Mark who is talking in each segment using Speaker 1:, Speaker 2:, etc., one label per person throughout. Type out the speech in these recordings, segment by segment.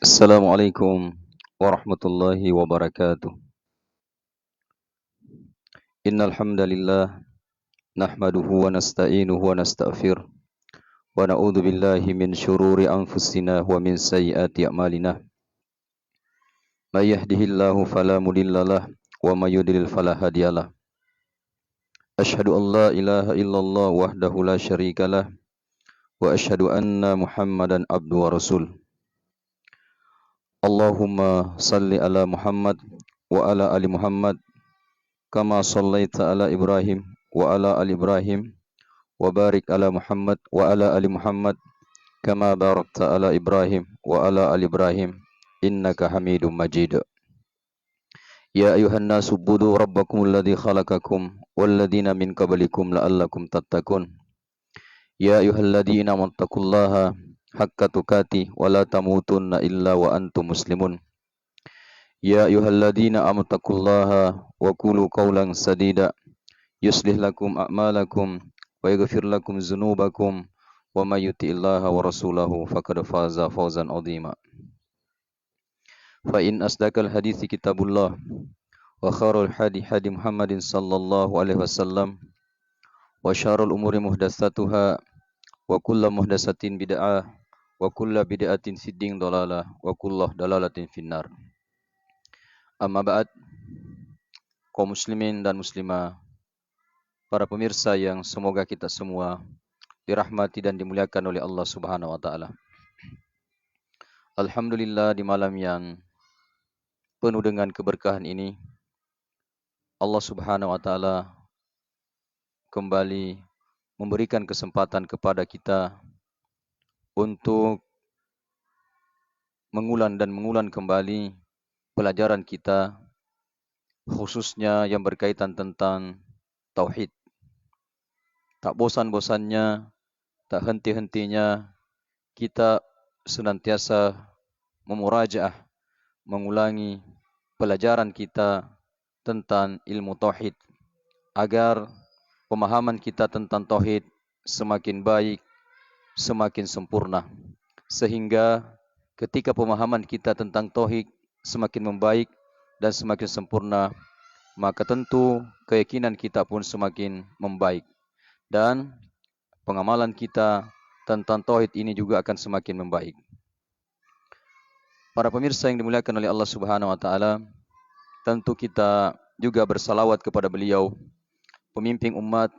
Speaker 1: Assalamualaikum warahmatullahi wabarakatuh. Innal hamdalillah nahmaduhu wa nasta'inuhu wa nastaghfir wa na'udzu billahi min shururi anfusina wa min sayyiati a'malina. May yahdihillahu fala mudhillalah wa may yudlil fala hadiyalah. Asyhadu an la ilaha illallah wahdahu la syarikalah wa asyhadu anna Muhammadan abduhu wa rasul. Allahumma salli ala Muhammad wa ala ali Muhammad kama sallaita ala Ibrahim wa ala ali Ibrahim wa barik ala Muhammad wa ala ali Muhammad kama barakta ala Ibrahim wa ala ali Ibrahim innaka Hamidum Majid. Ya ayuhan nasu budu rabbakum alladhi khalaqakum walladhina min qablikum la'allakum tattaqun. Ya ayyuhalladzina amantaqullaha haqqa tuqatih wa la tamutunna illa wa antum muslimun. Ya ayyuhalladzina amantaqullaha wa qulu qawlan sadida yuslih lakum a'malakum wa yaghfir lakum dzunubakum wa may yuti'illaha wa rasulahu faqad faza fawzan 'azima. Fa in asdaqal hadithi kitabullah wa khairul hadi hadi Muhammadin sallallahu alaihi wasallam wa syarrul umuri muhdatsatuha wa kullu muhdatsatin bid'ah wa kullu bid'atin fiddin dalalah wa kullu dalalatin finnar. Amma ba'd, kaum muslimin dan muslimah, para pemirsa yang semoga kita semua dirahmati dan dimuliakan oleh Allah Subhanahu wa taala. Alhamdulillah, di malam yang penuh dengan keberkahan ini Allah Subhanahu wa taala kembali memberikan kesempatan kepada kita untuk mengulang kembali pelajaran kita, khususnya yang berkaitan tentang tauhid. Tak bosan-bosannya, tak henti-hentinya kita senantiasa memurajaah, mengulangi pelajaran kita tentang ilmu tauhid agar pemahaman kita tentang tauhid semakin baik, semakin sempurna, sehingga ketika pemahaman kita tentang tauhid semakin membaik dan semakin sempurna, maka tentu keyakinan kita pun semakin membaik dan pengamalan kita tentang tauhid ini juga akan semakin membaik. Para pemirsa yang dimuliakan oleh Allah Subhanahu wa taala, tentu kita juga bersalawat kepada beliau, pemimpin umat,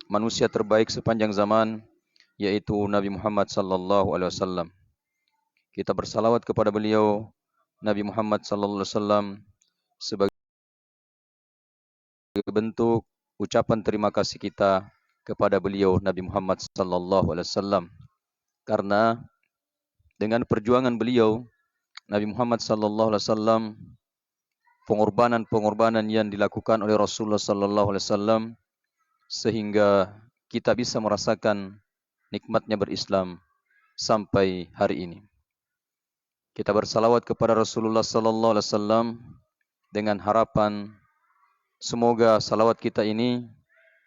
Speaker 1: manusia terbaik sepanjang zaman, yaitu Nabi Muhammad sallallahu alaihi wasallam. Kita bersalawat kepada beliau, Nabi Muhammad sallallahu alaihi wasallam, sebagai bentuk ucapan terima kasih kita kepada beliau Nabi Muhammad sallallahu alaihi wasallam, karena dengan perjuangan beliau Nabi Muhammad sallallahu alaihi wasallam, pengorbanan yang dilakukan oleh Rasulullah sallallahu alaihi wasallam, sehingga kita bisa merasakan nikmatnya berislam sampai hari ini. Kita bersalawat kepada Rasulullah sallallahu alaihi wasallam dengan harapan semoga salawat kita ini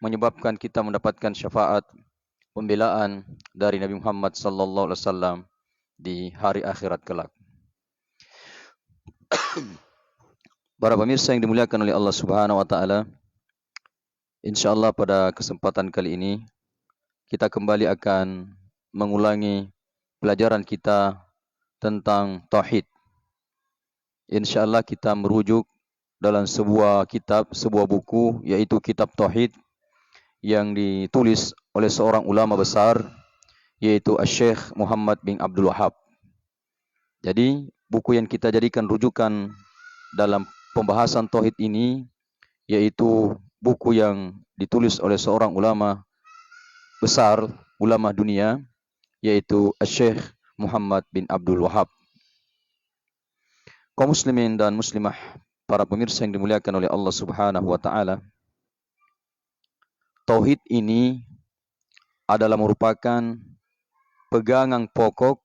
Speaker 1: menyebabkan kita mendapatkan syafaat, pembelaan dari Nabi Muhammad sallallahu alaihi wasallam di hari akhirat kelak. Para pemirsa yang dimuliakan oleh Allah Subhanahu wa taala, insyaallah pada kesempatan kali ini kita kembali akan mengulangi pelajaran kita tentang tauhid. Insyaallah kita merujuk dalam sebuah kitab, sebuah buku, yaitu kitab tauhid yang ditulis oleh seorang ulama besar, yaitu Syekh Muhammad bin Abdul Wahhab. Jadi buku yang kita jadikan rujukan dalam pembahasan tauhid ini yaitu buku yang ditulis oleh seorang ulama besar, ulama dunia, yaitu Syekh Muhammad bin Abdul Wahhab. Kaum muslimin dan muslimah, para pemirsa yang dimuliakan oleh Allah Subhanahu wa taala, tauhid ini adalah merupakan pegangan pokok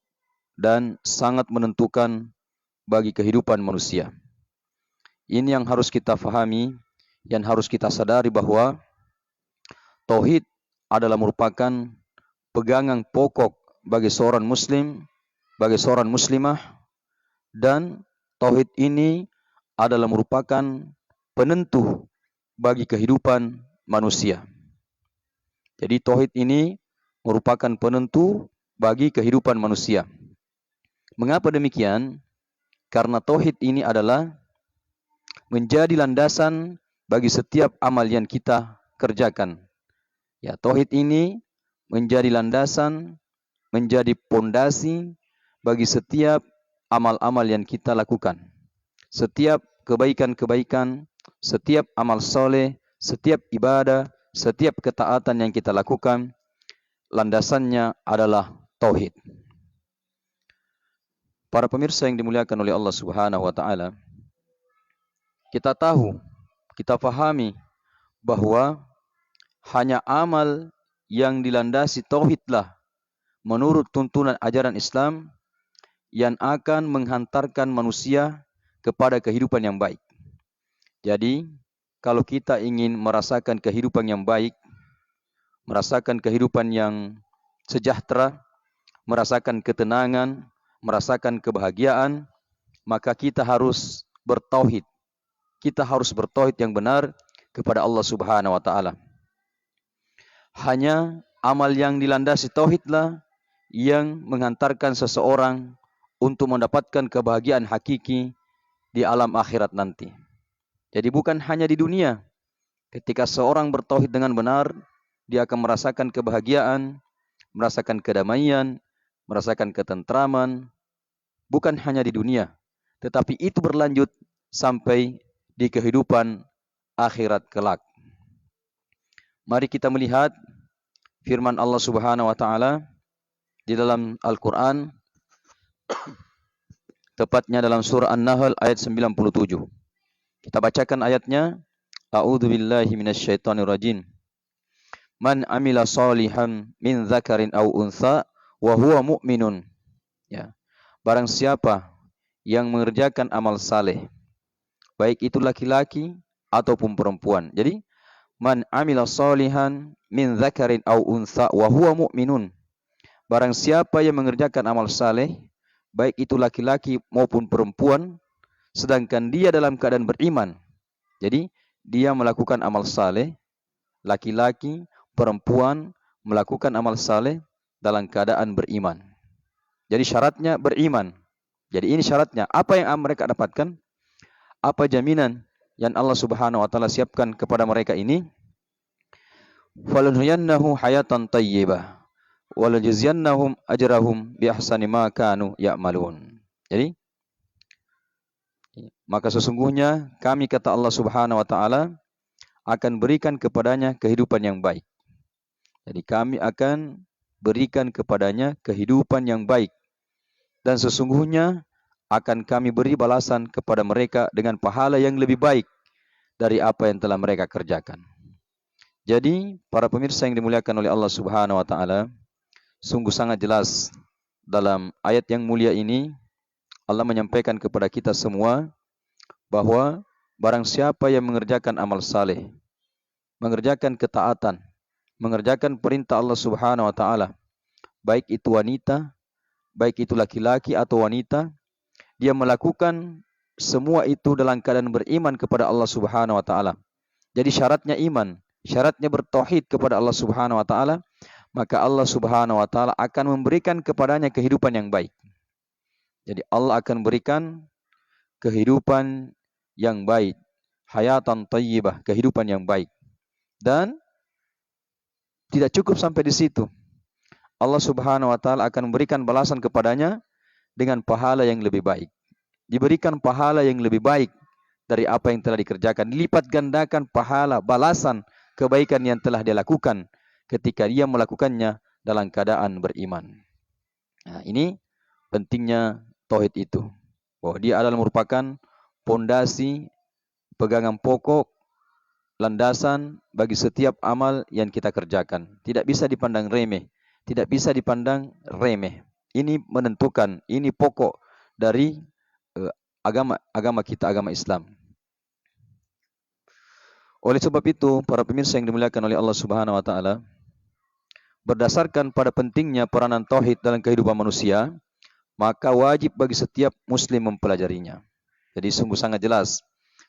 Speaker 1: dan sangat menentukan bagi kehidupan manusia. Ini yang harus kita fahami, yang harus kita sadari bahwa tauhid adalah merupakan pegangan pokok bagi seorang muslim, bagi seorang muslimah, Dan tauhid ini adalah merupakan penentu bagi kehidupan manusia. Jadi tauhid ini merupakan penentu bagi kehidupan manusia. Mengapa demikian? Karena tauhid ini adalah menjadi landasan bagi setiap amal yang kita kerjakan. Ya, tauhid ini menjadi landasan, menjadi pondasi bagi setiap amal-amal yang kita lakukan. Setiap kebaikan-kebaikan, setiap amal soleh, setiap ibadah, setiap ketaatan yang kita lakukan, landasannya adalah tauhid. Para pemirsa yang dimuliakan oleh Allah Subhanahu wa taala, kita tahu, kita pahami bahwa hanya amal yang dilandasi tauhidlah menurut tuntunan ajaran Islam yang akan menghantarkan manusia kepada kehidupan yang baik. Jadi, kalau kita ingin merasakan kehidupan yang baik, merasakan kehidupan yang sejahtera, merasakan ketenangan, merasakan kebahagiaan, maka kita harus bertauhid. Kita harus bertauhid yang benar kepada Allah Subhanahu wa taala. Hanya amal yang dilandasi tauhidlah yang menghantarkan seseorang untuk mendapatkan kebahagiaan hakiki di alam akhirat nanti. Jadi bukan hanya di dunia. Ketika seorang bertauhid dengan benar, dia akan merasakan kebahagiaan, merasakan kedamaian, merasakan ketentraman, bukan hanya di dunia, tetapi itu berlanjut sampai di kehidupan akhirat kelak. Mari kita melihat firman Allah Subhanahu wa taala di dalam Al-Qur'an, tepatnya dalam surah An-Nahl ayat 97. Kita bacakan ayatnya. A'udzu billahi minasyaitonir rajim. Man amila shalihan min dzakarin aw untha wa huwa mu'minun. Ya. Barang siapa yang mengerjakan amal saleh, baik itu laki-laki ataupun perempuan. Jadi, man amila shalihan min dzakarin aw untha wa huwa mu'minun. Barang siapa yang mengerjakan amal saleh, baik itu laki-laki maupun perempuan, sedangkan dia dalam keadaan beriman. Jadi, dia melakukan amal saleh, laki-laki, perempuan melakukan amal saleh dalam keadaan beriman. Jadi syaratnya beriman. Jadi ini syaratnya. Apa yang mereka dapatkan? Apa jaminan yang Allah Subhanahu wa taala siapkan kepada mereka ini? Falanhuyannahu hayatan tayyibah walajziyannahum ajrahum bi ahsani ma kanu ya'malun. Jadi maka sesungguhnya kami, kata Allah Subhanahu wa taala, akan berikan kepadanya kehidupan yang baik. Jadi kami akan berikan kepadanya kehidupan yang baik. Dan sesungguhnya akan kami beri balasan kepada mereka dengan pahala yang lebih baik dari apa yang telah mereka kerjakan. Jadi para pemirsa yang dimuliakan oleh Allah Subhanahu wa taala, sungguh sangat jelas dalam ayat yang mulia ini Allah menyampaikan kepada kita semua bahwa barang siapa yang mengerjakan amal saleh, mengerjakan ketaatan, mengerjakan perintah Allah Subhanahu wa taala, baik itu wanita, baik itu laki-laki atau wanita, dia melakukan semua itu dalam keadaan beriman kepada Allah Subhanahu wa taala. Jadi syaratnya iman, syaratnya bertauhid kepada Allah Subhanahu wa taala, maka Allah Subhanahu wa taala akan memberikan kepadanya kehidupan yang baik. Jadi Allah akan berikan kehidupan yang baik, hayatan thayyibah, kehidupan yang baik. Dan tidak cukup sampai di situ. Allah Subhanahu wa taala akan memberikan balasan kepadanya dengan pahala yang lebih baik. Diberikan pahala yang lebih baik dari apa yang telah dikerjakan. Dilipat gandakan pahala, balasan kebaikan yang telah dia lakukan ketika dia melakukannya dalam keadaan beriman. Nah, ini pentingnya tauhid itu. Bahwa dia adalah merupakan pondasi, pegangan pokok, landasan bagi setiap amal yang kita kerjakan. Tidak bisa dipandang remeh. Tidak bisa dipandang remeh. Ini menentukan, ini pokok dari agama kita, agama Islam. Oleh sebab itu, para pemirsa yang dimuliakan oleh Allah Subhanahu wa taala, berdasarkan pada pentingnya peranan tauhid dalam kehidupan manusia, maka wajib bagi setiap muslim mempelajarinya. Jadi sungguh sangat jelas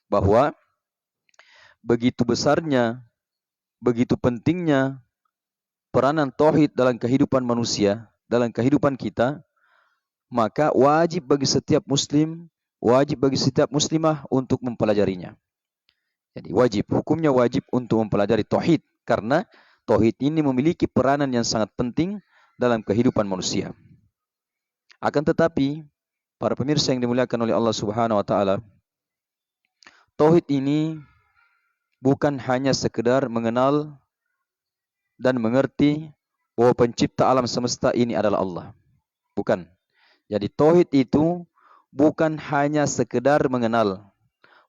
Speaker 1: bahwa begitu besarnya, begitu pentingnya peranan tauhid dalam kehidupan manusia, dalam kehidupan kita, maka wajib bagi setiap muslim, wajib bagi setiap muslimah untuk mempelajarinya. Jadi wajib, hukumnya wajib untuk mempelajari tauhid karena tauhid ini memiliki peranan yang sangat penting dalam kehidupan manusia. Akan tetapi, para pemirsa yang dimuliakan oleh Allah Subhanahu wa taala, tauhid ini bukan hanya sekedar mengenal dan mengerti bahwa pencipta alam semesta ini adalah Allah. Bukan. Jadi tauhid itu bukan hanya sekedar mengenal,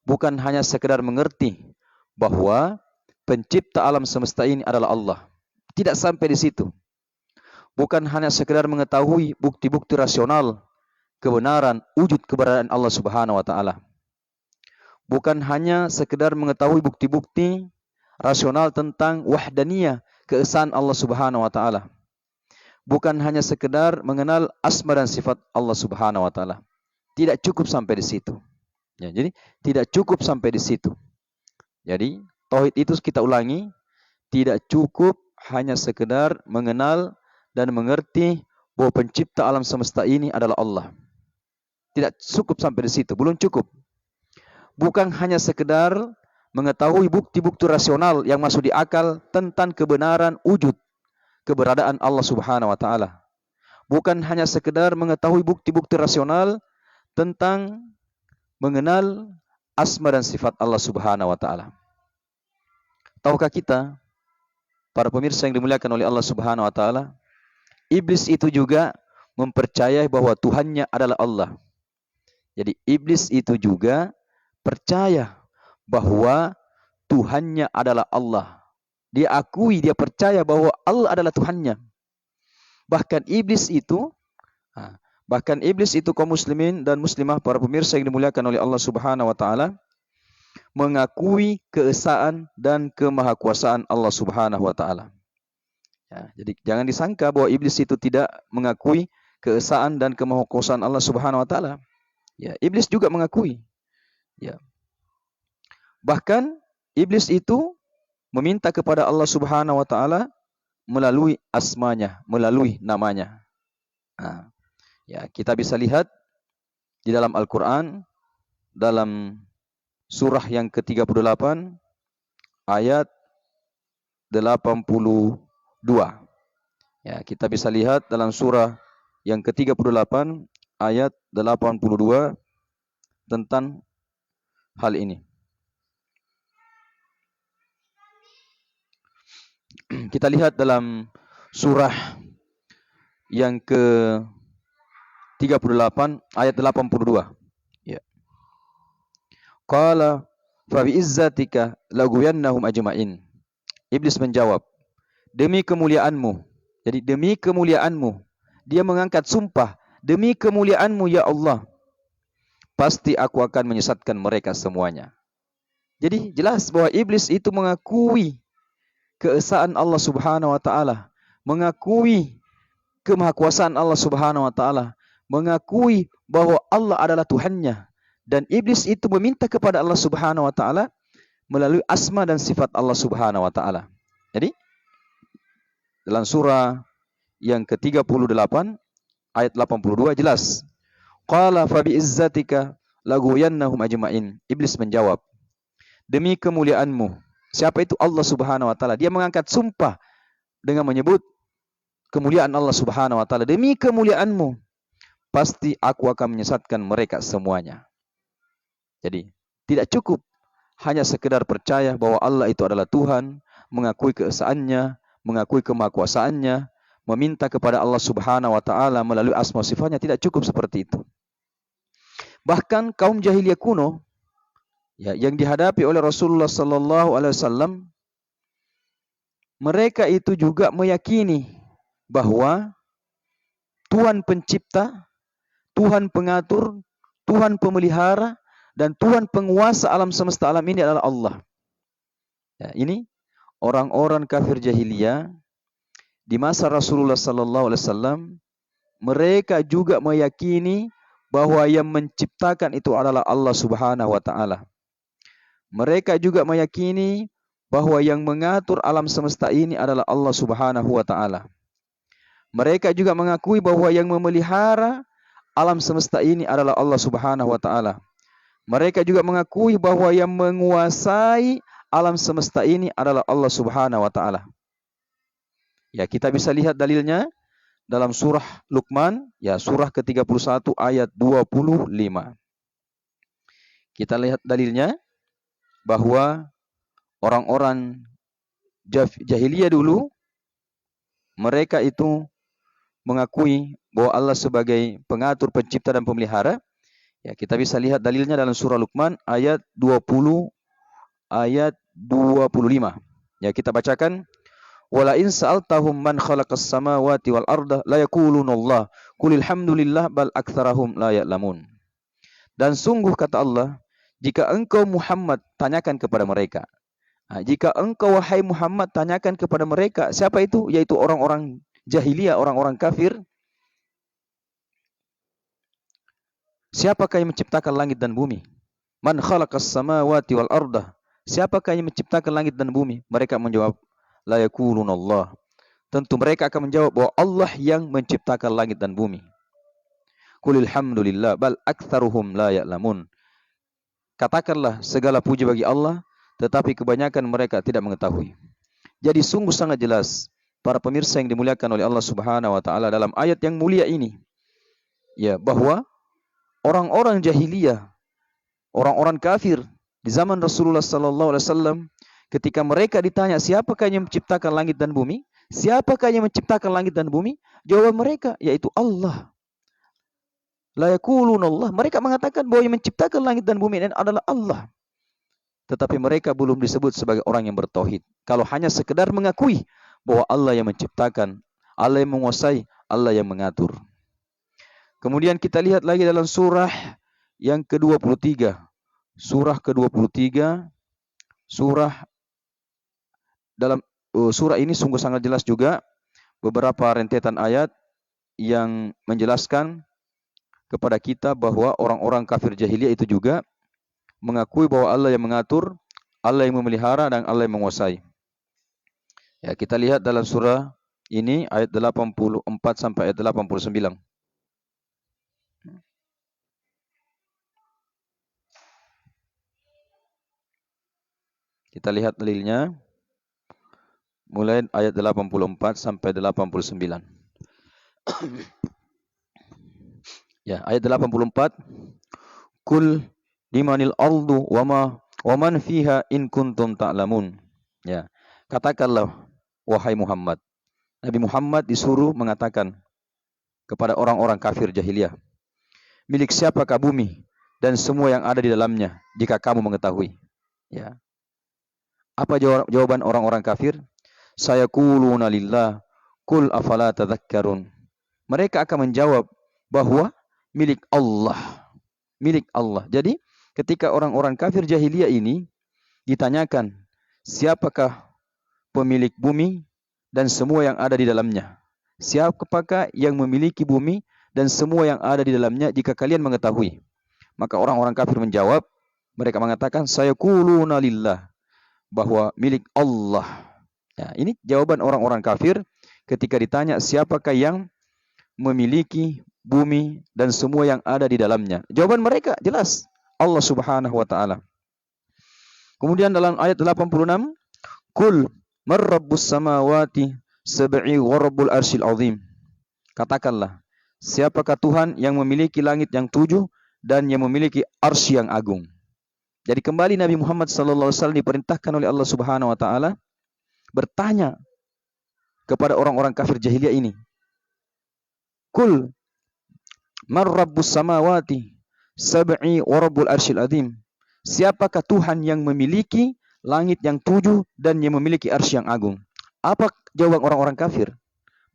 Speaker 1: bukan hanya sekedar mengerti bahwa pencipta alam semesta ini adalah Allah. Tidak sampai di situ. Bukan hanya sekedar mengetahui bukti-bukti rasional kebenaran, wujud keberadaan Allah Subhanahu wa taala. Bukan hanya sekedar mengetahui bukti-bukti rasional tentang wahdaniyah, keesaan Allah Subhanahu wa taala. Bukan hanya sekedar mengenal asma dan sifat Allah Subhanahu wa taala. Tidak cukup sampai di situ. Ya, jadi tidak cukup sampai di situ. Jadi tauhid itu kita ulangi, tidak cukup hanya sekedar mengenal dan mengerti bahwa pencipta alam semesta ini adalah Allah. Tidak cukup sampai di situ, belum cukup. Bukan hanya sekedar mengetahui bukti-bukti rasional yang masuk di akal tentang kebenaran wujud keberadaan Allah Subhanahu wa taala. Bukan hanya sekedar mengetahui bukti-bukti rasional tentang mengenal asma dan sifat Allah Subhanahu wa taala. Tahukah kita, para pemirsa yang dimuliakan oleh Allah Subhanahu wa taala, iblis itu juga mempercayai bahwa Tuhannya adalah Allah. Jadi iblis itu juga percaya bahwa Tuhannya adalah Allah. Dia akui, dia percaya bahwa Allah adalah Tuhannya. Bahkan iblis itu kaum muslimin dan muslimah, para pemirsa yang dimuliakan oleh Allah Subhanahu wa taala, mengakui keesaan dan kemahakuasaan Allah Subhanahu wa taala. Ya, jadi jangan disangka bahwa iblis itu tidak mengakui keesaan dan kemahakuasaan Allah Subhanahu wa taala. Ya, iblis juga mengakui. Ya. Bahkan iblis itu meminta kepada Allah Subhanahu wa taala melalui asmanya, melalui namanya. Nah, ya, kita bisa lihat di dalam Al-Qur'an dalam surah yang ke-38 ayat 82. Ya, kita bisa lihat dalam surah yang ke-38 ayat 82 tentang hal ini. Kita lihat dalam surah yang ke-38 ayat 82. Ya. Qala fa bi izzatika laghwiyannahum ajma'in. Iblis menjawab, demi kemuliaanmu. Jadi demi kemuliaanmu. Dia mengangkat sumpah, demi kemuliaanmu ya Allah, pasti aku akan menyesatkan mereka semuanya. Jadi jelas bahwa iblis itu mengakui keesaan Allah Subhanahu wa taala, mengakui kemahakuasaan Allah Subhanahu wa taala, mengakui bahwa Allah adalah Tuhannya, dan iblis itu meminta kepada Allah Subhanahu wa taala melalui asma dan sifat Allah Subhanahu wa taala. Jadi dalam surah yang ke-38 ayat 82 jelas. Qala fa bi izzatika laghwiyannahum ajma'in. Iblis menjawab, demi kemuliaanmu. Siapa itu? Allah Subhanahu wa taala. Dia mengangkat sumpah dengan menyebut kemuliaan Allah Subhanahu wa taala. Demi kemuliaanmu, pasti aku akan menyesatkan mereka semuanya. Jadi, tidak cukup hanya sekedar percaya bahwa Allah itu adalah Tuhan, mengakui keesaannya, mengakui kemahakuasaannya, meminta kepada Allah Subhanahu wa taala melalui asma sifatnya, tidak cukup seperti itu. Bahkan kaum jahiliyah kuno, ya, yang dihadapi oleh Rasulullah sallallahu alaihi wasallam, mereka itu juga meyakini bahwa Tuhan pencipta, Tuhan pengatur, Tuhan pemelihara, dan Tuhan penguasa alam semesta alam ini adalah Allah. Ya, ini orang-orang kafir jahiliyah di masa Rasulullah sallallahu alaihi wasallam mereka juga meyakini bahwa yang menciptakan itu adalah Allah Subhanahu wa taala. Mereka juga meyakini bahwa yang mengatur alam semesta ini adalah Allah Subhanahu wa taala. Mereka juga mengakui bahwa yang memelihara alam semesta ini adalah Allah Subhanahu wa taala. Mereka juga mengakui bahwa yang menguasai alam semesta ini adalah Allah Subhanahu wa taala. Ya, kita bisa lihat dalilnya dalam surah Luqman, ya surah ke-31 ayat 25. Kita lihat dalilnya bahwa orang-orang jahiliyah dulu mereka itu mengakui bahwa Allah sebagai pengatur, pencipta dan pemelihara. Ya, kita bisa lihat dalilnya dalam surah Luqman ayat 20 ayat 25. Ya, kita bacakan. Wala in sa'altahum man khalaqas samawati wal arda la yaquluna Allah qulil hamdulillah bal aktsarahum la ya'lamun. Dan sungguh kata Allah, jika engkau Muhammad tanyakan kepada mereka. Jika engkau wahai Muhammad tanyakan kepada mereka, siapa itu? Yaitu orang-orang jahiliyah, orang-orang kafir. Siapakah yang menciptakan langit dan bumi? Man khalaqas samawati wal arda. Siapakah yang menciptakan langit dan bumi? Mereka menjawab, la yaquluna Allah. Tentu mereka akan menjawab bahwa Allah yang menciptakan langit dan bumi. Qulil hamdulillah bal aktsaruhum la ya'lamun. Katakanlah segala puji bagi Allah, tetapi kebanyakan mereka tidak mengetahui. Jadi sungguh sangat jelas para pemirsa yang dimuliakan oleh Allah Subhanahu wa taala dalam ayat yang mulia ini, ya, bahwa orang-orang jahiliyah, orang-orang kafir di zaman Rasulullah sallallahu alaihi wasallam, ketika mereka ditanya siapakah yang menciptakan langit dan bumi? Siapakah yang menciptakan langit dan bumi? Jawaban mereka yaitu Allah. La yaquluna Allah. Mereka mengatakan bahwa yang menciptakan langit dan bumi ini adalah Allah. Tetapi mereka belum disebut sebagai orang yang bertauhid. Kalau hanya sekedar mengakui bahwa Allah yang menciptakan, Allah yang menguasai, Allah yang mengatur. Kemudian kita lihat lagi dalam surah yang ke-23. Surah ke-23, dalam surah ini sungguh sangat jelas juga beberapa rentetan ayat yang menjelaskan kepada kita bahwa orang-orang kafir jahiliyah itu juga mengakui bahwa Allah yang mengatur, Allah yang memelihara, dan Allah yang menguasai. Ya, kita lihat dalam surah ini ayat 84 sampai ayat 89. Kita lihat dalilnya mulai ayat 84 sampai 89. Ya, ayat 84. Kul limanil ardu wa man fiha in kuntum ta'lamun. Ya, katakanlah wahai Muhammad. Nabi Muhammad disuruh mengatakan kepada orang-orang kafir jahiliyah, milik siapakah bumi dan semua yang ada di dalamnya jika kamu mengetahui? Ya. Apa jawaban orang-orang kafir? Sayaquluna lillah qul afala tadhakkarun. Mereka akan menjawab bahwa milik Allah. Milik Allah. Jadi ketika orang-orang kafir jahiliyah ini ditanyakan siapakah pemilik bumi dan semua yang ada di dalamnya, siapakah yang memiliki bumi dan semua yang ada di dalamnya jika kalian mengetahui, maka orang-orang kafir menjawab, mereka mengatakan sayaquluna lillah, bahwa milik Allah. Ya, ini jawaban orang-orang kafir ketika ditanya siapakah yang memiliki bumi dan semua yang ada di dalamnya. Jawaban mereka jelas, Allah Subhanahu wa taala. Kemudian dalam ayat 86, Qul man rabbus samawati sab'i wa rabbul arsyil azim. Katakanlah, siapakah Tuhan yang memiliki langit yang 7 dan yang memiliki arsy yang agung. Jadi kembali Nabi Muhammad sallallahu alaihi wasallam diperintahkan oleh Allah Subhanahu wa taala bertanya kepada orang-orang kafir jahiliyah ini. Qul man rabbus samawati sab'i wa rabbul arsyil azim. Siapakah Tuhan yang memiliki langit yang 7 dan yang memiliki arsy yang agung? Apa jawaban orang-orang kafir?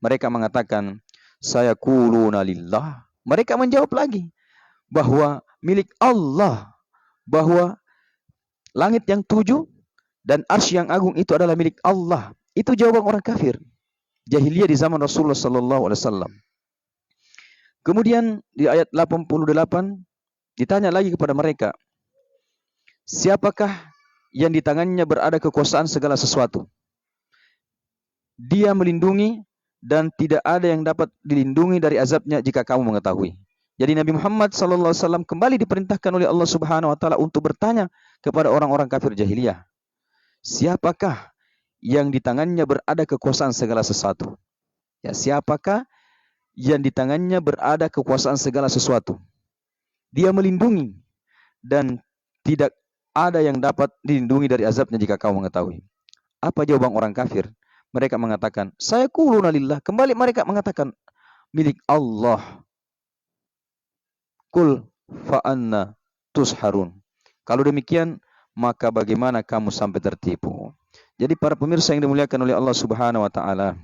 Speaker 1: Mereka mengatakan sayaquluna lillah. Mereka menjawab lagi bahwa milik Allah, bahwa langit yang 7 dan arsy yang agung itu adalah milik Allah. Itu jawaban orang kafir jahiliyah di zaman Rasulullah sallallahu alaihi wasallam. Kemudian di ayat 88 ditanya lagi kepada mereka, siapakah yang di tangannya berada kekuasaan segala sesuatu? Dia melindungi dan tidak ada yang dapat dilindungi dari azabnya jika kamu mengetahui. Jadi Nabi Muhammad SAW kembali diperintahkan oleh Allah Subhanahu Wa Taala untuk bertanya kepada orang-orang kafir jahiliyah, siapakah yang di tangannya berada kekuasaan segala sesuatu? Ya, siapakah yang di tangannya berada kekuasaan segala sesuatu? Dia melindungi dan tidak ada yang dapat dilindungi dari azabnya jika kamu mengetahui. Apa jawaban orang kafir? Mereka mengatakan, saya kuluna lillah. Kembali mereka mengatakan, milik Allah. Kul fa'anna tusharun. Kalau demikian, maka bagaimana kamu sampai tertipu? Jadi para pemirsa yang dimuliakan oleh Allah Subhanahu Wa Taala,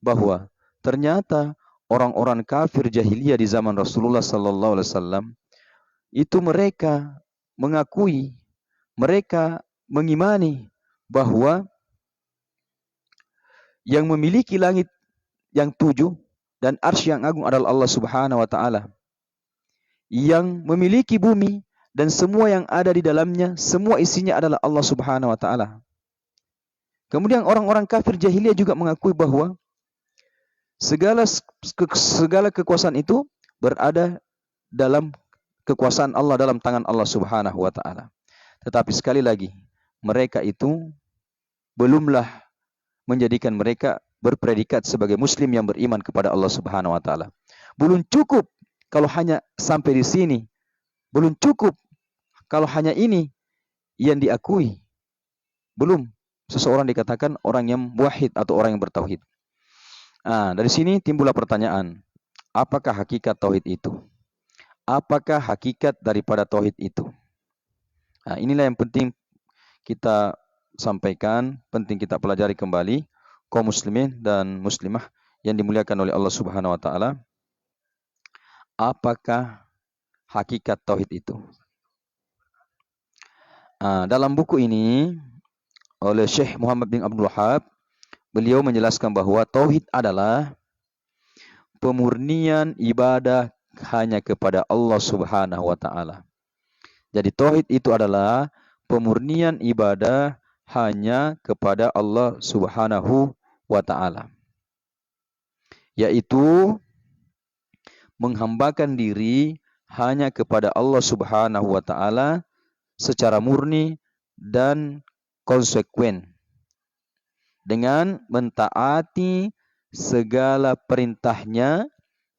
Speaker 1: bahwa ternyata orang-orang kafir jahiliyah di zaman Rasulullah Sallallahu Alaihi Wasallam itu mereka mengakui, mereka mengimani bahwa yang memiliki langit yang 7 dan arsy yang agung adalah Allah Subhanahu Wa Taala. Yang memiliki bumi dan semua yang ada di dalamnya, semua isinya adalah Allah Subhanahu Wa Taala. Kemudian orang-orang kafir jahiliyah juga mengakui bahwa segala kekuasaan itu berada dalam kekuasaan Allah, dalam tangan Allah Subhanahu Wa Taala. Tetapi sekali lagi, mereka itu belumlah menjadikan mereka berpredikat sebagai muslim yang beriman kepada Allah Subhanahu Wa Taala. Belum cukup kalau hanya sampai di sini. Belum cukup kalau hanya ini yang diakui. Belum seseorang dikatakan orang yang muwahhid atau orang yang bertauhid. Dari sini timbullah pertanyaan, apakah hakikat tauhid itu? Apakah hakikat daripada tauhid itu? Inilah yang penting kita sampaikan, penting kita pelajari kembali, kaum muslimin dan muslimah yang dimuliakan oleh Allah Subhanahu Wa Taala. Apakah hakikat tauhid itu? Dalam buku ini oleh Syekh Muhammad bin Abdul Wahab, beliau menjelaskan bahwa tauhid adalah pemurnian ibadah hanya kepada Allah Subhanahu Wa Taala. Jadi tauhid itu adalah pemurnian ibadah hanya kepada Allah Subhanahu Wa Taala, yaitu menghambakan diri hanya kepada Allah Subhanahu Wa Taala secara murni dan konsekuen dengan mentaati segala perintahnya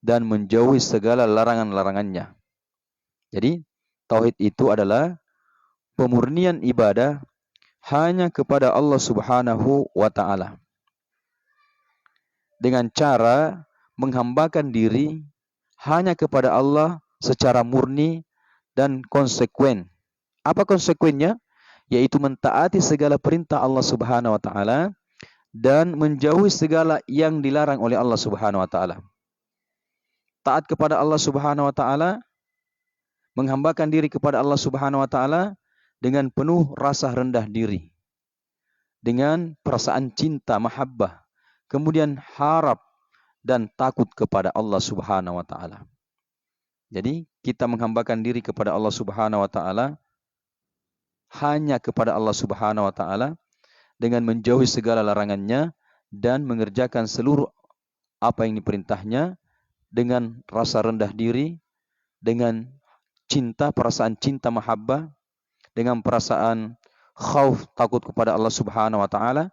Speaker 1: dan menjauhi segala larangan-larangannya. Jadi tauhid itu adalah pemurnian ibadah hanya kepada Allah Subhanahu Wa Taala dengan cara menghambakan diri hanya kepada Allah secara murni dan konsekuen. Apa konsekuennya? Yaitu mentaati segala perintah Allah Subhanahu Wa Taala dan menjauhi segala yang dilarang oleh Allah Subhanahu Wa Taala. Taat kepada Allah Subhanahu Wa Taala, menghambakan diri kepada Allah Subhanahu Wa Taala dengan penuh rasa rendah diri, dengan perasaan cinta, mahabbah, kemudian harap dan takut kepada Allah Subhanahu Wa Taala. Jadi kita menghambakan diri kepada Allah Subhanahu Wa Taala hanya kepada Allah Subhanahu Wa Taala dengan menjauhi segala larangannya dan mengerjakan seluruh apa yang diperintahnya dengan rasa rendah diri, dengan cinta, perasaan cinta mahabbah, dengan perasaan khauf, takut kepada Allah Subhanahu Wa Taala,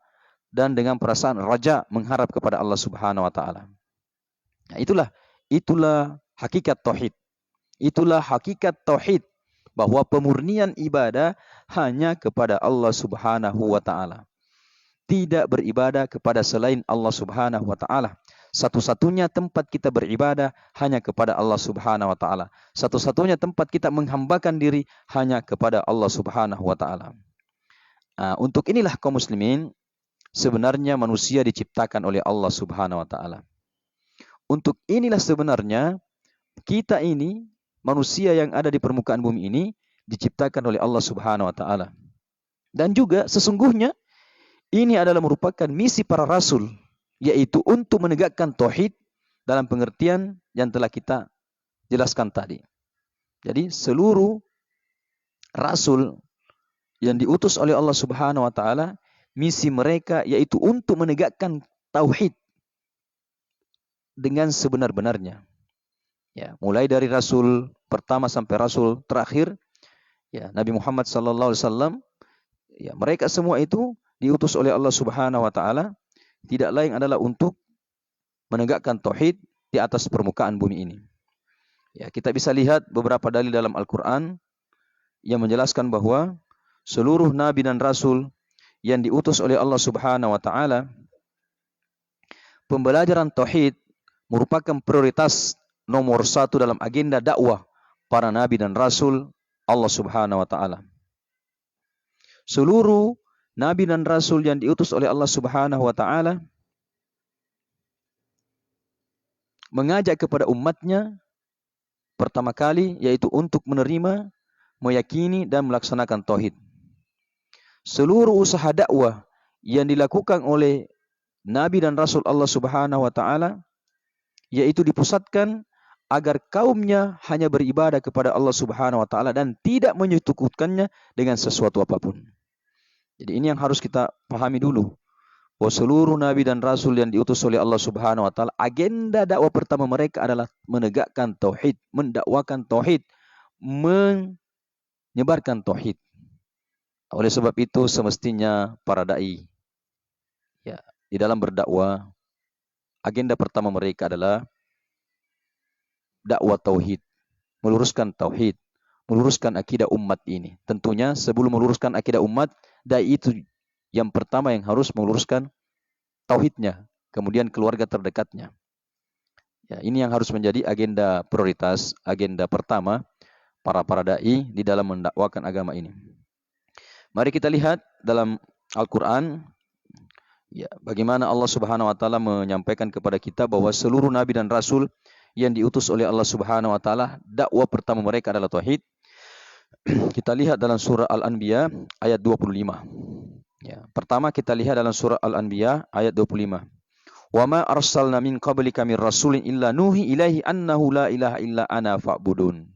Speaker 1: dan dengan perasaan raja, mengharap kepada Allah Subhanahu Wa Taala. Itulah hakikat tauhid. Itulah hakikat tauhid, bahwa pemurnian ibadah hanya kepada Allah Subhanahu Wa Taala. Tidak beribadah kepada selain Allah Subhanahu Wa Taala. Satu-satunya tempat kita beribadah hanya kepada Allah Subhanahu Wa Taala. Satu-satunya tempat kita menghambakan diri hanya kepada Allah Subhanahu Wa Taala. Untuk inilah kaum muslimin, sebenarnya manusia diciptakan oleh Allah Subhanahu Wa Taala. Untuk inilah sebenarnya kita ini, manusia yang ada di permukaan bumi ini, diciptakan oleh Allah Subhanahu Wa Taala. Dan juga sesungguhnya ini adalah merupakan misi para rasul, yaitu untuk menegakkan tauhid dalam pengertian yang telah kita jelaskan tadi. Jadi seluruh rasul yang diutus oleh Allah Subhanahu wa taala, misi mereka yaitu untuk menegakkan tauhid dengan sebenar-benarnya. Ya, mulai dari rasul pertama sampai rasul terakhir, ya, Nabi Muhammad sallallahu alaihi wasallam, ya, mereka semua itu diutus oleh Allah Subhanahu wa taala tidak lain adalah untuk menegakkan tauhid di atas permukaan bumi ini. Ya, kita bisa lihat beberapa dalil dalam Al-Qur'an yang menjelaskan bahwa seluruh nabi dan rasul yang diutus oleh Allah Subhanahu wa taala, pembelajaran tauhid merupakan prioritas nomor satu dalam agenda dakwah para nabi dan rasul Allah Subhanahu wa taala. Seluruh nabi dan rasul yang diutus oleh Allah Subhanahu wa taala mengajak kepada umatnya pertama kali yaitu untuk menerima, meyakini dan melaksanakan tauhid. Seluruh usaha dakwah yang dilakukan oleh nabi dan rasul Allah Subhanahu wa taala yaitu dipusatkan agar kaumnya hanya beribadah kepada Allah Subhanahu wa taala dan tidak menyekutukannya dengan sesuatu apapun. Jadi ini yang harus kita pahami dulu. Bahwa seluruh nabi dan rasul yang diutus oleh Allah Subhanahu wa taala, agenda dakwah pertama mereka adalah menegakkan tauhid, mendakwakan tauhid, menyebarkan tauhid. Oleh sebab itu semestinya para dai, ya, di dalam berdakwah, agenda pertama mereka adalah dakwah tauhid, meluruskan tauhid, meluruskan akidah umat ini. Tentunya sebelum meluruskan akidah umat, dai itu yang pertama yang harus meluruskan tauhidnya, kemudian keluarga terdekatnya. Ya, ini yang harus menjadi agenda prioritas, agenda pertama para dai di dalam mendakwakan agama ini. Mari kita lihat dalam Al-Quran, ya, bagaimana Allah Subhanahu wa taala menyampaikan kepada kita bahwa seluruh nabi dan rasul yang diutus oleh Allah Subhanahu wa taala, dakwah pertama mereka adalah tauhid. Kita lihat dalam surah Al-Anbiya ayat 25. Ya, pertama kita lihat dalam surah Al-Anbiya ayat 25. Wa ma arsalna min qablika min rasulin illa nuhi ilaihi annahu la ilaha illa ana fa'budun.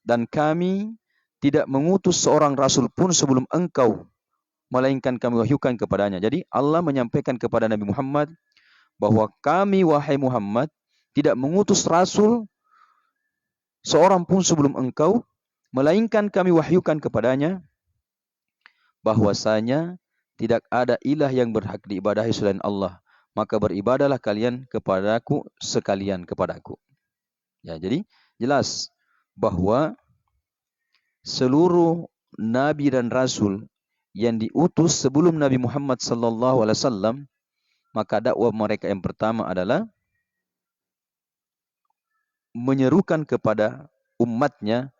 Speaker 1: Dan kami tidak mengutus seorang rasul pun sebelum engkau, melainkan kami wahyukan kepadanya. Jadi Allah menyampaikan kepada Nabi Muhammad bahwa kami, wahai Muhammad, tidak mengutus rasul seorang pun sebelum engkau, melainkan kami wahyukan kepadanya bahwasanya tidak ada ilah yang berhak diibadahi selain Allah, maka beribadahlah kalian kepadaku sekalian kepadaku. Ya, jadi jelas bahwa seluruh nabi dan rasul yang diutus sebelum Nabi Muhammad sallallahu alaihi wasallam, maka dakwah mereka yang pertama adalah menyerukan kepada umatnya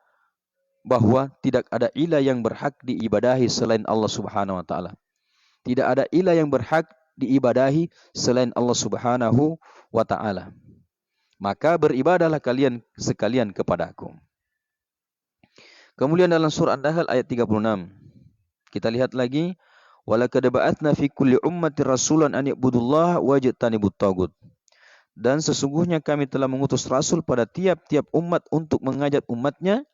Speaker 1: bahwa tidak ada ilah yang berhak diibadahi selain Allah Subhanahu wa taala. Tidak ada ilah yang berhak diibadahi selain Allah Subhanahu wa taala. Maka beribadahlah kalian sekalian kepadaku. Kemudian dalam surah An-Nahl ayat 36, kita lihat lagi, walaqad ba'atsna fi kulli ummatin rasulan an i'budullaha wajtanibut tagut. Dan sesungguhnya kami telah mengutus rasul pada tiap-tiap umat untuk mengajak umatnya,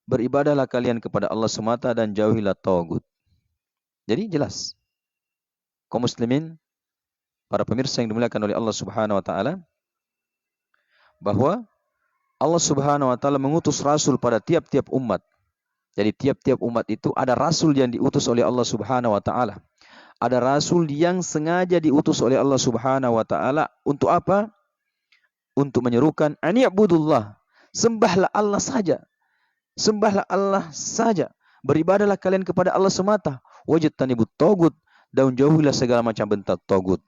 Speaker 1: beribadahlah kalian kepada Allah semata dan jauhilah tagut. Jadi jelas, kaum muslimin, para pemirsa yang dimuliakan oleh Allah Subhanahu wa taala, bahwa Allah Subhanahu wa taala mengutus rasul pada tiap-tiap umat. Jadi tiap-tiap umat itu ada rasul yang diutus oleh Allah Subhanahu wa taala. Ada rasul yang sengaja diutus oleh Allah Subhanahu wa taala untuk apa? Untuk menyerukan aniyabudullah, sembahlah Allah saja. Sembahlah Allah saja. Beribadahlah kalian kepada Allah semata. Wajtanibut tagut, dan jauhilah segala macam bentuk tagut.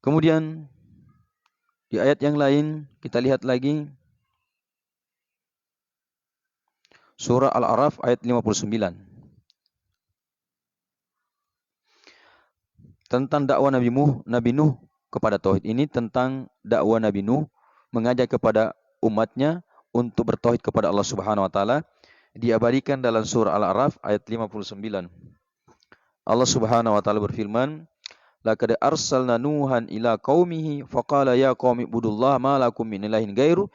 Speaker 1: Kemudian di ayat yang lain kita lihat lagi surah Al-A'raf ayat 59. Tentang dakwah Nabi Nuh kepada tauhid. Ini tentang dakwah Nabi Nuh mengajak kepada umatnya untuk bertauhid kepada Allah Subhanahu wa taala, diabadikan dalam surah Al-A'raf ayat 59. Allah Subhanahu wa taala berfirman, laqad arsalna nuhan ila qaumihi faqala ya qaumi ibudullaha ma lakum min ilahin ghairu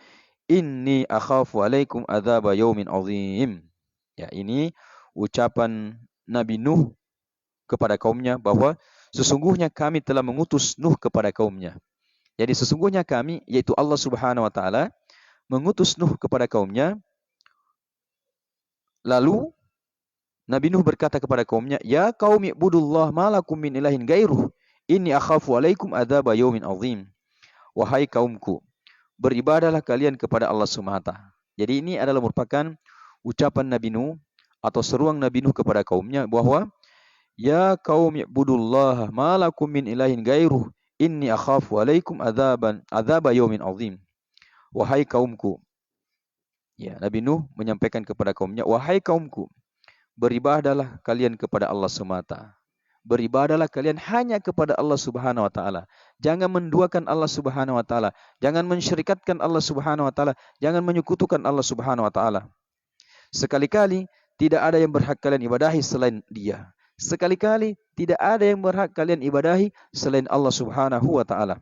Speaker 1: inni akhafu alaikum adzaba yaumin azim. Ya, ini ucapan Nabi Nuh kepada kaumnya bahwa sesungguhnya kami telah mengutus Nuh kepada kaumnya. Jadi sesungguhnya kami, yaitu Allah Subhanahu wa taala, mengutus Nuh kepada kaumnya. Lalu Nabi Nuh berkata kepada kaumnya, "Ya qaumi ibudullah ma lakum min ilahin ghairuh. Inni akhafu alaikum adzaba yaumin azim." Wahai kaumku, beribadahlah kalian kepada Allah semata. Jadi ini adalah merupakan ucapan Nabi Nuh atau seruan Nabi Nuh kepada kaumnya bahwa ya qaumi ibudullah ma lakum min ilahin ghairuh. Inni akhafu alaikum adzaba yaumin azim. Wahai kaumku. Ya, Nabi Nuh menyampaikan kepada kaumnya, wahai kaumku, beribadahlah kalian kepada Allah semata. Beribadahlah kalian hanya kepada Allah Subhanahu wa taala. Jangan menduakan Allah Subhanahu wa taala, jangan mensyirikatkan Allah Subhanahu wa taala, jangan menyekutukan Allah Subhanahu wa taala. Sekali-kali tidak ada yang berhak kalian ibadahi selain Dia. Sekali-kali tidak ada yang berhak kalian ibadahi selain Allah Subhanahu wa taala.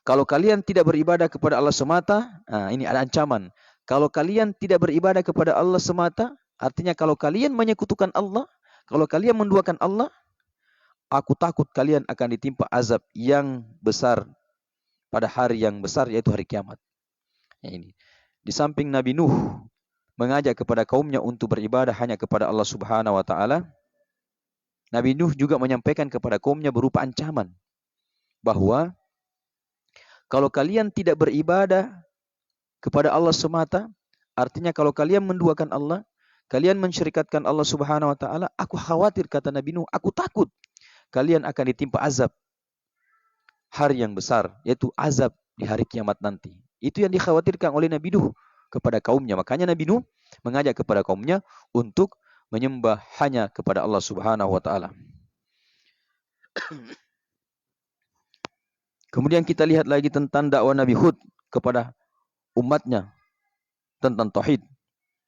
Speaker 1: Kalau kalian tidak beribadah kepada Allah semata, ini ada ancaman. Kalau kalian tidak beribadah kepada Allah semata, artinya kalau kalian menyekutukan Allah, kalau kalian menduakan Allah, aku takut kalian akan ditimpa azab yang besar pada hari yang besar, yaitu hari kiamat. Ya, ini. Di samping Nabi Nuh mengajak kepada kaumnya untuk beribadah hanya kepada Allah Subhanahu wa taala, Nabi Nuh juga menyampaikan kepada kaumnya berupa ancaman bahwa kalau kalian tidak beribadah kepada Allah semata, artinya kalau kalian menduakan Allah, kalian mensyirikatkan Allah Subhanahu wa taala, aku khawatir, kata Nabi Nuh, aku takut kalian akan ditimpa azab hari yang besar, yaitu azab di hari kiamat nanti. Itu yang dikhawatirkan oleh Nabi Nuh kepada kaumnya. Makanya Nabi Nuh mengajak kepada kaumnya untuk menyembah hanya kepada Allah Subhanahu wa taala. Kemudian kita lihat lagi tentang dakwah Nabi Hud kepada umatnya tentang tauhid.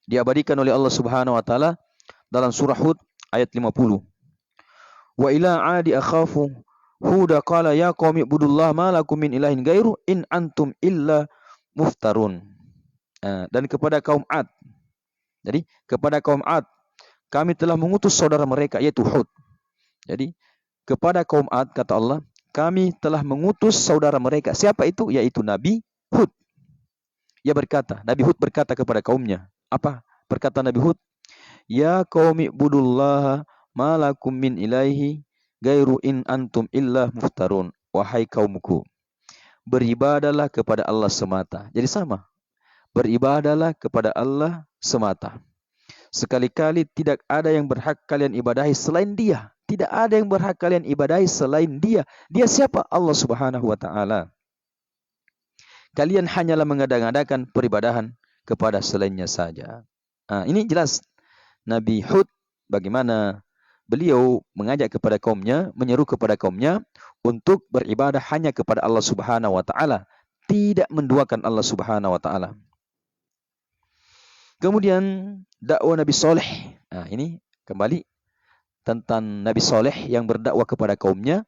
Speaker 1: Diabadikan oleh Allah Subhanahu wa taala dalam surah Hud ayat 50. Wa ila 'adi akhafu Huda qala ya qaumi ibudullaha ma lakum min ilahin ghairu in antum illa muftarun. Dan kepada kaum Ad. Jadi kepada kaum Ad kami telah mengutus saudara mereka yaitu Hud. Jadi kepada kaum Ad kata Allah, kami telah mengutus saudara mereka. Siapa itu? Yaitu Nabi Hud. Nabi Hud berkata kepada kaumnya, apa berkata Nabi Hud? Ya qaumi ibudullaha ma lakum min ilahi ghairu in antum illa muftarun. Wahai kaumku, beribadahlah kepada Allah semata. Jadi sama. Beribadahlah kepada Allah semata. Sekali-kali tidak ada yang berhak kalian ibadahi selain Dia. Tidak ada yang berhak kalian ibadahi selain Dia. Dia siapa? Allah Subhanahu wa taala. Kalian hanyalah mengadakan peribadahan kepada selainnya saja. Ini jelas Nabi Hud bagaimana beliau mengajak kepada kaumnya, menyeru kepada kaumnya untuk beribadah hanya kepada Allah Subhanahu wa taala, tidak menduakan Allah Subhanahu wa taala. Kemudian dakwah Nabi Saleh. Ini kembali tentang Nabi Saleh yang berdakwah kepada kaumnya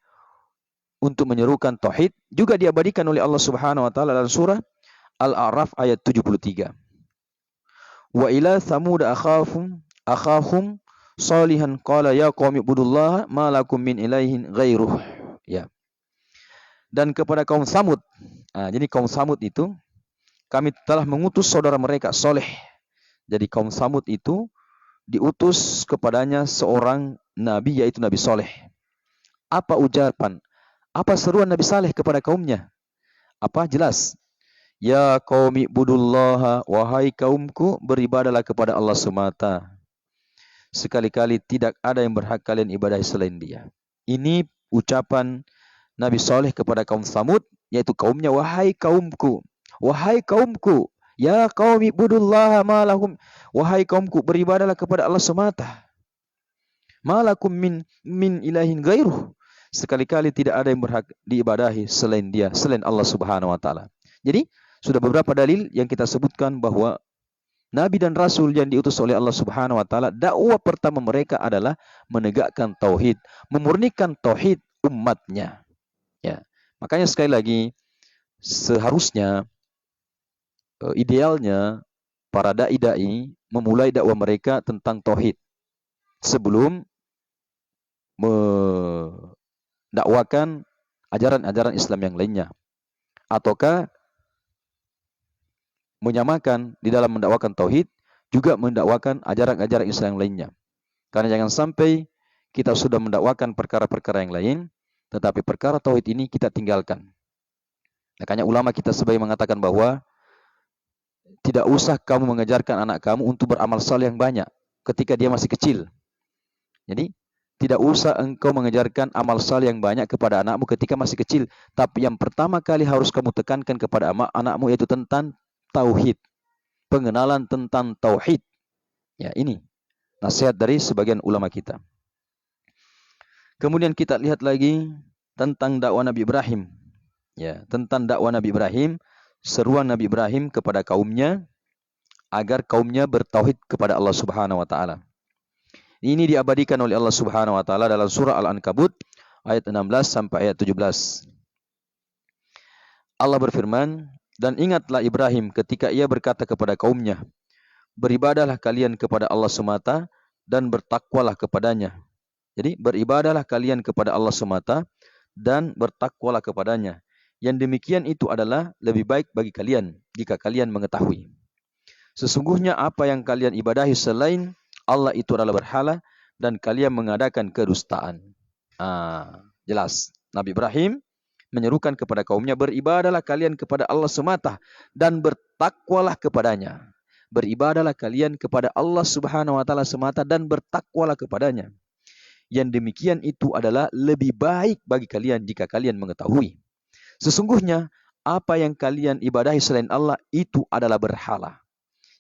Speaker 1: untuk menyerukan tauhid, juga diabadikan oleh Allah Subhanahu wa taala dalam surah Al-A'raf ayat 73. Wa ila Thamud akhahum salihan qala ya qaumi ibudullaha ma lakum min ilahin ghairuh. Ya. Dan kepada kaum Thamud. Jadi kaum Thamud itu kami telah mengutus saudara mereka Saleh. Jadi kaum Thamud itu diutus kepadanya seorang nabi yaitu Nabi Saleh. Apa ucapan? Apa seruan Nabi Saleh kepada kaumnya? Apa? Jelas. Ya qaumi ibudullaha, wahai kaumku, beribadahlah kepada Allah semata. Sekali-kali tidak ada yang berhak kalian ibadahi selain Dia. Ini ucapan Nabi Saleh kepada kaum Tsamud, yaitu kaumnya, wahai kaumku, ya qaumi ibudullaha ma lahum, wahai kaumku, beribadahlah kepada Allah semata. Ma lakum min ilahin ghairuh. Sekali-kali tidak ada yang berhak diibadahi selain Dia, selain Allah Subhanahu wa taala. Jadi, sudah beberapa dalil yang kita sebutkan bahwa Nabi dan Rasul yang diutus oleh Allah Subhanahu wa taala, dakwah pertama mereka adalah menegakkan tauhid, memurnikan tauhid umatnya. Ya. Makanya sekali lagi, seharusnya idealnya para dai-dai memulai dakwah mereka tentang tauhid sebelum mendakwakan ajaran-ajaran Islam yang lainnya. Ataukah menyamakan di dalam mendakwakan tauhid juga mendakwakan ajaran-ajaran Islam yang lainnya. Karena jangan sampai kita sudah mendakwakan perkara-perkara yang lain, tetapi perkara tauhid ini kita tinggalkan. Makanya ulama kita sebagai mengatakan bahwa tidak usah kamu mengajarkan anak kamu untuk beramal saleh yang banyak ketika dia masih kecil. Jadi, tidak usah engkau mengajarkan amal saleh yang banyak kepada anakmu ketika masih kecil. Tapi yang pertama kali harus kamu tekankan kepada anakmu yaitu tentang tauhid. Pengenalan tentang tauhid. Ya, ini nasihat dari sebagian ulama kita. Kemudian kita lihat lagi tentang dakwah Nabi Ibrahim. Ya, tentang dakwah Nabi Ibrahim, seruan Nabi Ibrahim kepada kaumnya agar kaumnya bertauhid kepada Allah Subhanahu wa taala. Ini diabadikan oleh Allah Subhanahu wa taala dalam surah Al-Ankabut ayat 16 sampai ayat 17. Allah berfirman, "Dan ingatlah Ibrahim ketika ia berkata kepada kaumnya, beribadahlah kalian kepada Allah semata dan bertakwalah kepadanya." Jadi, beribadahlah kalian kepada Allah semata dan bertakwalah kepadanya. Yang demikian itu adalah lebih baik bagi kalian jika kalian mengetahui. Sesungguhnya apa yang kalian ibadahi selain Allah itu adalah berhala dan kalian mengadakan kedustaan. Jelas. Nabi Ibrahim menyerukan kepada kaumnya, beribadahlah kalian kepada Allah semata dan bertakwalah kepadanya. Beribadahlah kalian kepada Allah Subhanahu wa taala semata dan bertakwalah kepadanya. Yang demikian itu adalah lebih baik bagi kalian jika kalian mengetahui. Sesungguhnya apa yang kalian ibadahi selain Allah itu adalah berhala.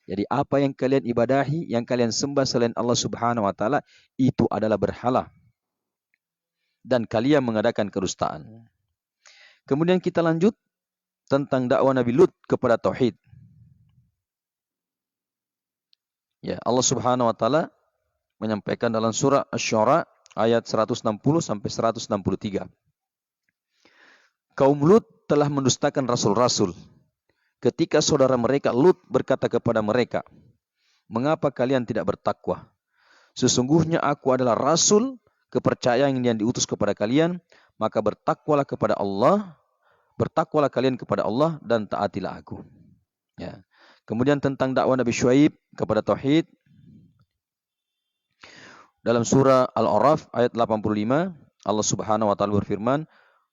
Speaker 1: Jadi apa yang kalian ibadahi, yang kalian sembah selain Allah Subhanahu wa taala itu adalah berhala. Dan kalian mengadakan kedustaan. Kemudian kita lanjut tentang dakwah Nabi Lut kepada tauhid. Ya, Allah Subhanahu wa taala menyampaikan dalam surah Asy-Syu'ara ayat 160 sampai 163. Kaum Lut telah mendustakan rasul-rasul. Ketika saudara mereka Lut berkata kepada mereka, "Mengapa kalian tidak bertakwa? Sesungguhnya aku adalah rasul kepercayaan yang diutus kepada kalian, maka bertakwalah kepada Allah, bertakwalah kalian kepada Allah dan taatilah aku." Ya. Kemudian tentang dakwah Nabi Syuaib kepada tauhid dalam surah Al-A'raf ayat 85, Allah Subhanahu wa taala berfirman,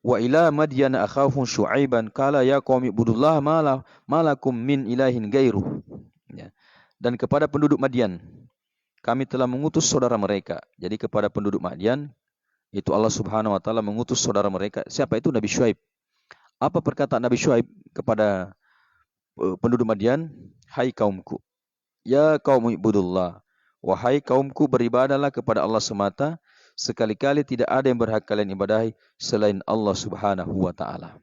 Speaker 1: "Wa ila Madyan akhahum Syuaiban qala ya qaumi ibudullaha ma lakum min ilahin ghairuh." Ya. Dan kepada penduduk Madian kami telah mengutus saudara mereka. Jadi kepada penduduk Madian itu Allah Subhanahu wa taala mengutus saudara mereka. Siapa itu? Nabi Syuaib. Apa perkataan Nabi Syuaib kepada penduduk Madian? "Hai kaumku, ya qaumi ibudullah. Wahai kaumku, beribadahlah kepada Allah semata. Sekali-kali tidak ada yang berhak kalian ibadahi selain Allah Subhanahu wa taala."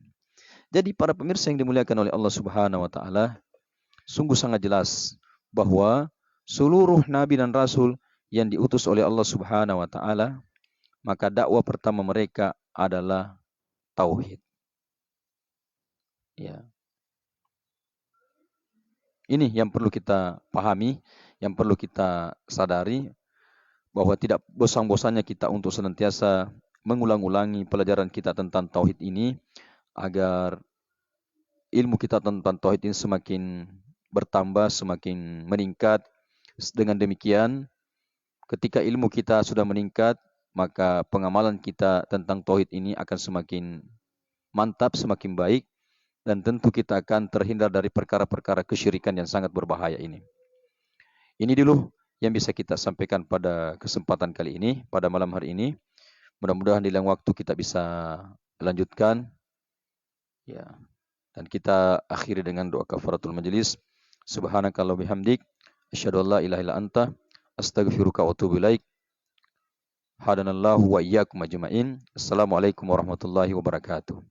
Speaker 1: Jadi para pemirsa yang dimuliakan oleh Allah Subhanahu wa taala, sungguh sangat jelas bahwa seluruh nabi dan rasul yang diutus oleh Allah Subhanahu wa taala, maka dakwah pertama mereka adalah tauhid. Ya. Ini yang perlu kita pahami, yang perlu kita sadari, bahwa tidak bosan-bosannya kita untuk senantiasa mengulang-ulangi pelajaran kita tentang tauhid ini, agar ilmu kita tentang tauhid ini semakin bertambah, semakin meningkat. Dengan demikian, ketika ilmu kita sudah meningkat, maka pengamalan kita tentang tauhid ini akan semakin mantap, semakin baik, dan tentu kita akan terhindar dari perkara-perkara kesyirikan yang sangat berbahaya ini. Ini dulu yang bisa kita sampaikan pada kesempatan kali ini, pada malam hari ini. Mudah-mudahan di lain waktu kita bisa lanjutkan. Ya. Dan kita akhiri dengan doa kafaratul majelis. Subhanakallah bihamdik, asyhadu an la ilaha illa anta, astaghfiruka wa atubu ilaik. Hadanallahu wa iyyakum ajma'in. Assalamualaikum warahmatullahi wabarakatuh.